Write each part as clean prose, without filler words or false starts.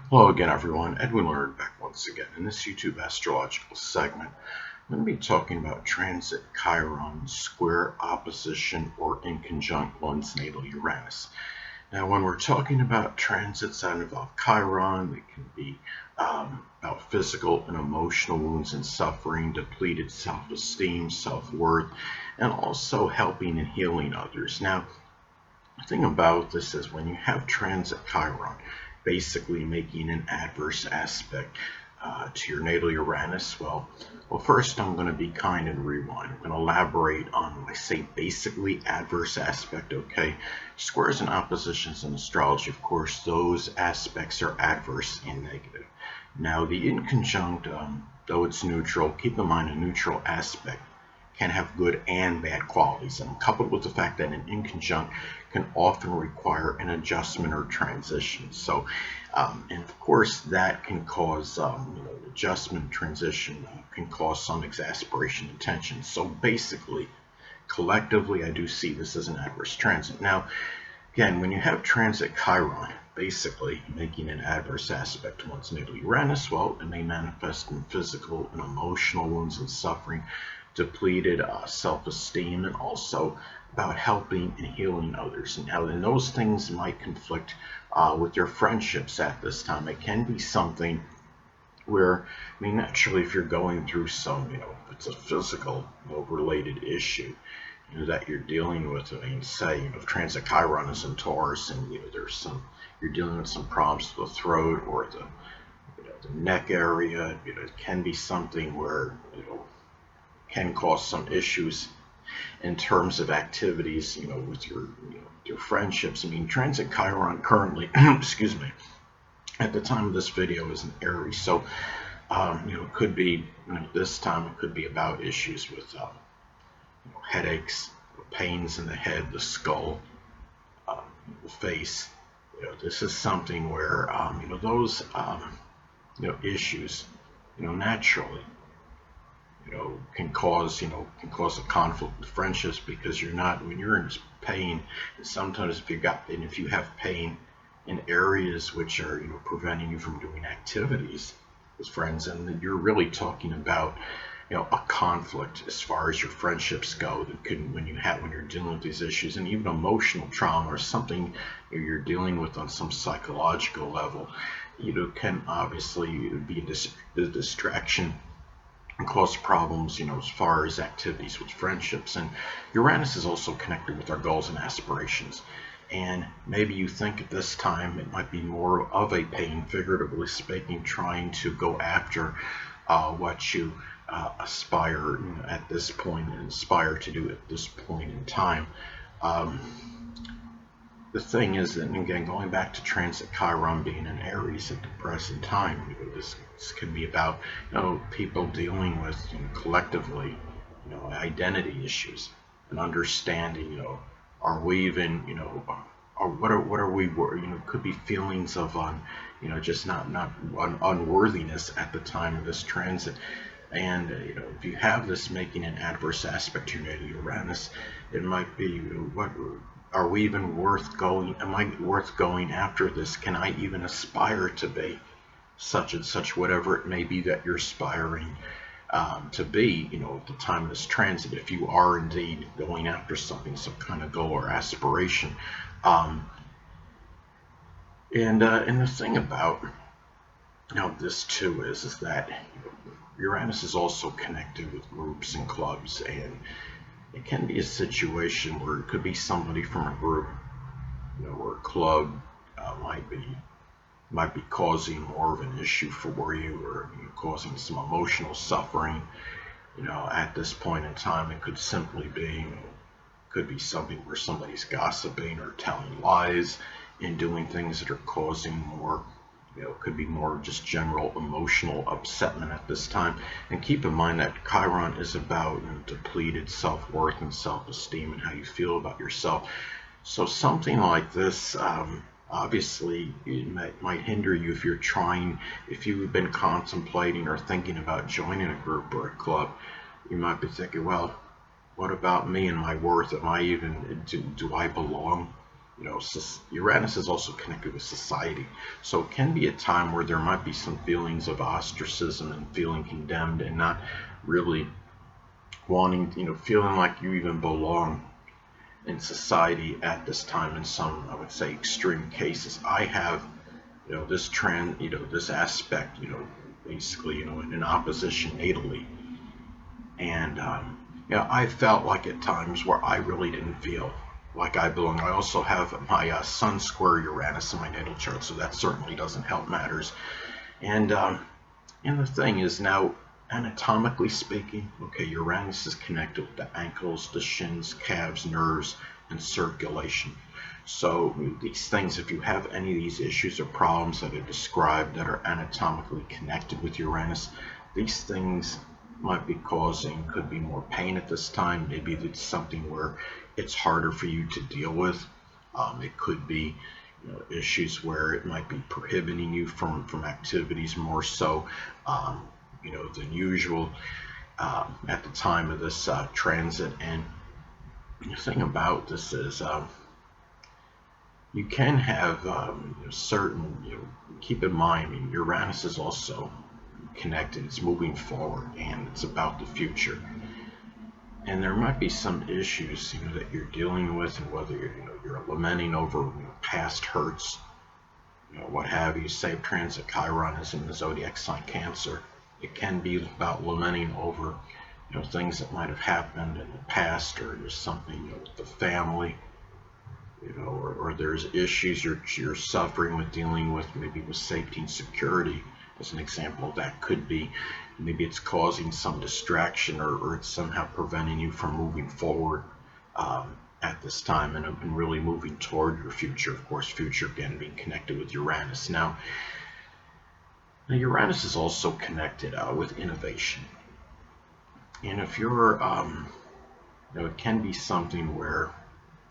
Hello again, everyone. Edwin Learnard back once again. In this YouTube astrological segment, I'm going to be talking about transit Chiron, square, opposition, or inconjunct one's natal Uranus. Now, when we're talking about transits that involve Chiron, they can be about physical and emotional wounds and suffering, depleted self-esteem, self-worth, and also helping and healing others. Now, the thing about this is when you have transit Chiron, basically making an adverse aspect to your natal Uranus, well, first I'm going to be kind and rewind. I'm going to elaborate on when I say basically adverse aspect, okay? Squares and oppositions in astrology, of course, those aspects are adverse and negative. Now, the inconjunct, though it's neutral, keep in mind a neutral aspect can have good and bad qualities, and coupled with the fact that an inconjunct can often require an adjustment or transition. So, and of course, that can cause adjustment, transition can cause some exasperation and tension. So basically, collectively, I do see this as an adverse transit. Now, again, when you have transit Chiron, basically making an adverse aspect to one's natal Uranus, well, it may manifest in physical and emotional wounds and suffering, depleted self-esteem, and also about helping and healing others. And those things might conflict with your friendships at this time. It can be something where, I mean, naturally, if you're going through some, if it's a physical, related issue, that you're dealing with. I mean, say, if transit Chiron is in Taurus, and you're dealing with some problems with the throat or the neck area. It can be something where can cause some issues in terms of activities, with your friendships. I mean, transit Chiron currently, excuse me, at the time of this video is in Aries, so it could be, this time it could be about issues with headaches, pains in the head, the skull, the face. This is something where those issues, naturally, can cause a conflict with friendships, because when you're in pain, and sometimes if you have pain in areas which are preventing you from doing activities with friends, and you're really talking about a conflict as far as your friendships go, that could, when you're dealing with these issues, and even emotional trauma or something you're dealing with on some psychological level, can obviously be a distraction and cause problems, as far as activities with friendships. And Uranus is also connected with our goals and aspirations. And maybe you think at this time it might be more of a pain, figuratively speaking, trying to go after what you aspire at this point and aspire to do at this point in time. The thing is that, again, going back to transit Chiron being in Aries at the present time, this can be about people dealing with collectively identity issues and understanding are we even or what are we could be feelings of just not unworthiness at the time of this transit. And if you have this making an adverse aspect to your natal Uranus, it might be what are we even worth going? Am I worth going after this? Can I even aspire to be such and such, whatever it may be that you're aspiring to be, at the time of this transit, if you are indeed going after something, some kind of goal or aspiration. And the thing about this too is that Uranus is also connected with groups and clubs, and it can be a situation where it could be somebody from a group, or a club might be causing more of an issue for you, or causing some emotional suffering. At this point in time, it could simply be, could be something where somebody's gossiping or telling lies and doing things that are causing more. Could be more just general emotional upsetment at this time. And keep in mind that Chiron is about depleted self-worth and self-esteem and how you feel about yourself. So something like this, obviously, it might hinder you if you've been contemplating or thinking about joining a group or a club. You might be thinking, well, what about me and my worth? Am I even, do I belong? Uranus is also connected with society. So it can be a time where there might be some feelings of ostracism and feeling condemned and not really wanting, feeling like you even belong in society at this time. In some, I would say, extreme cases, I have, this aspect, basically, in opposition natally. And, I felt like at times where I really didn't feel like I belong. I also have my Sun square Uranus in my natal chart, so that certainly doesn't help matters. And the thing is now, anatomically speaking, okay, Uranus is connected with the ankles, the shins, calves, nerves, and circulation. So these things, if you have any of these issues or problems that are described that are anatomically connected with Uranus, these things might be causing, could be more pain at this time. Maybe it's something where it's harder for you to deal with. It could be issues where it might be prohibiting you from activities more so than usual at the time of this transit. And the thing about this is you can have certain, keep in mind, I mean, Uranus is also connected, it's moving forward, and it's about the future. And there might be some issues, that you're dealing with, and whether you're lamenting over past hurts, what have you. Say transit Chiron is in the zodiac sign Cancer. It can be about lamenting over, things that might have happened in the past, or there's something, with the family, or there's issues you're suffering with, dealing with, maybe with safety and security. As an example, that could be, maybe it's causing some distraction, or it's somehow preventing you from moving forward at this time and really moving toward your future. Of course, future again being connected with Uranus. Now Uranus is also connected with innovation. And if you're, it can be something where,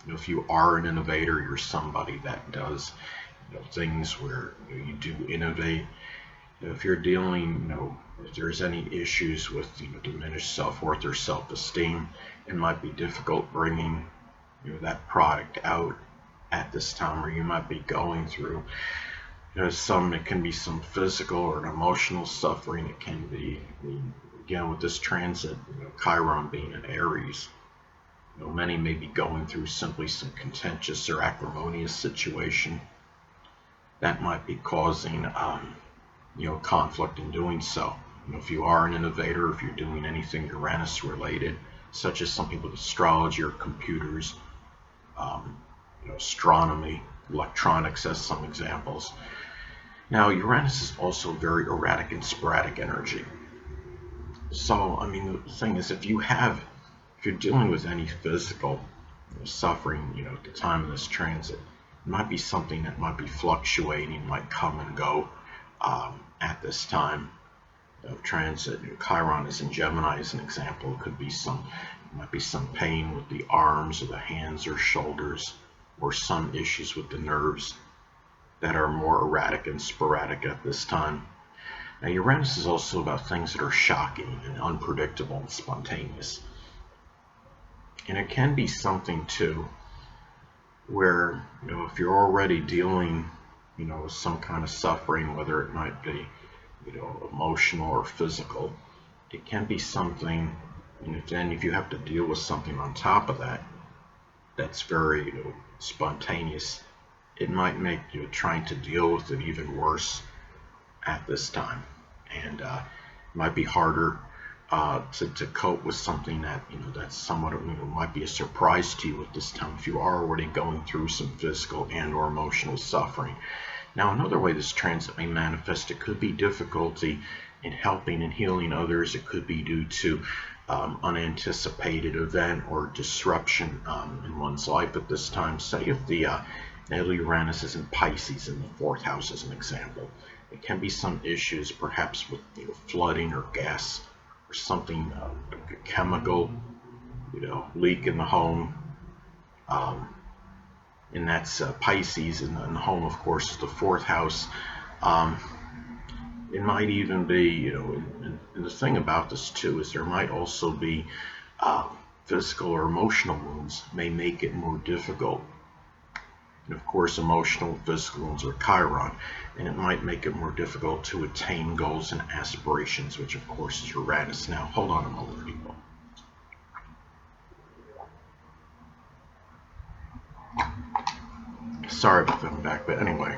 if you are an innovator, you're somebody that does, things where you do innovate. If you're dealing, if there's any issues with, diminished self-worth or self-esteem, it might be difficult bringing, that product out at this time, or you might be going through, it can be some physical or emotional suffering. It can be, again, with this transit, Chiron being in Aries, many may be going through simply some contentious or acrimonious situation that might be causing, conflict in doing so. If you are an innovator, if you're doing anything Uranus related, such as something with astrology or computers, astronomy, electronics as some examples. Now, Uranus is also very erratic and sporadic energy. So, I mean, the thing is, if you're dealing with any physical suffering, at the time of this transit, it might be something that might be fluctuating, might come and go at this time of transit. Chiron is in Gemini as an example. It might be some pain with the arms or the hands or shoulders, or some issues with the nerves that are more erratic and sporadic at this time. Now, Uranus is also about things that are shocking and unpredictable and spontaneous. And it can be something too where, if you're already dealing, with some kind of suffering, whether it might be, emotional or physical, it can be something, and then if you have to deal with something on top of that, that's very, spontaneous, it might make you trying to deal with it even worse at this time. And it might be harder to cope with something that, that's somewhat, might be a surprise to you at this time if you are already going through some physical and or emotional suffering. Now, another way this transit may manifest, it could be difficulty in helping and healing others. It could be due to unanticipated event or disruption in one's life at this time. Say if the Natal Uranus is in Pisces in the 4th house as an example, it can be some issues perhaps with flooding or gas or something, like a chemical leak in the home. And that's Pisces, and the home, of course, is the 4th house. It might even be, and the thing about this too is there might also be physical or emotional wounds may make it more difficult And of course, emotional, physical ones are Chiron, and it might make it more difficult to attain goals and aspirations, which of course is Uranus. Now, hold on a moment, people. Sorry about that, I'm back, but anyway.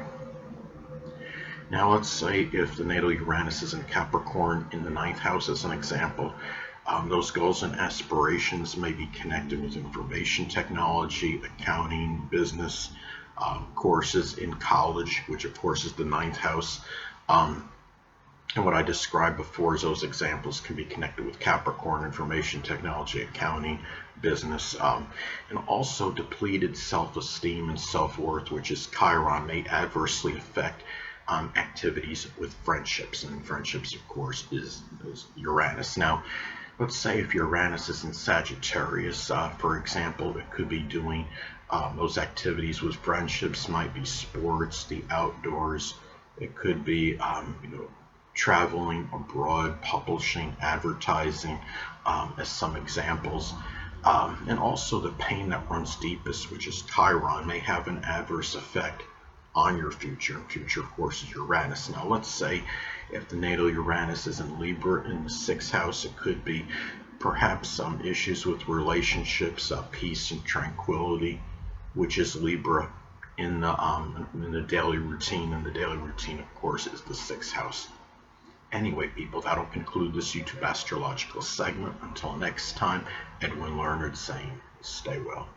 Now let's say if the natal Uranus is in Capricorn in the 9th house as an example, those goals and aspirations may be connected with information technology, accounting, business, courses in college, which of course is the 9th house. And what I described before is those examples can be connected with Capricorn, information technology, accounting, business, and also depleted self-esteem and self-worth, which is Chiron, may adversely affect activities with friendships. And friendships, of course, is Uranus. Now, let's say if Uranus is in Sagittarius, for example, it could be doing those activities with friendships, might be sports, the outdoors. It could be, traveling abroad, publishing, advertising, as some examples. And also the pain that runs deepest, which is Chiron, may have an adverse effect on your future. And future, of course, is Uranus. Now, let's say if the natal Uranus is in Libra in the 6th house, it could be perhaps some issues with relationships, peace and tranquility, which is Libra in the daily routine. And the daily routine, of course, is the 6th house. Anyway, people, that'll conclude this YouTube astrological segment. Until next time, Edwin Learnard saying, stay well.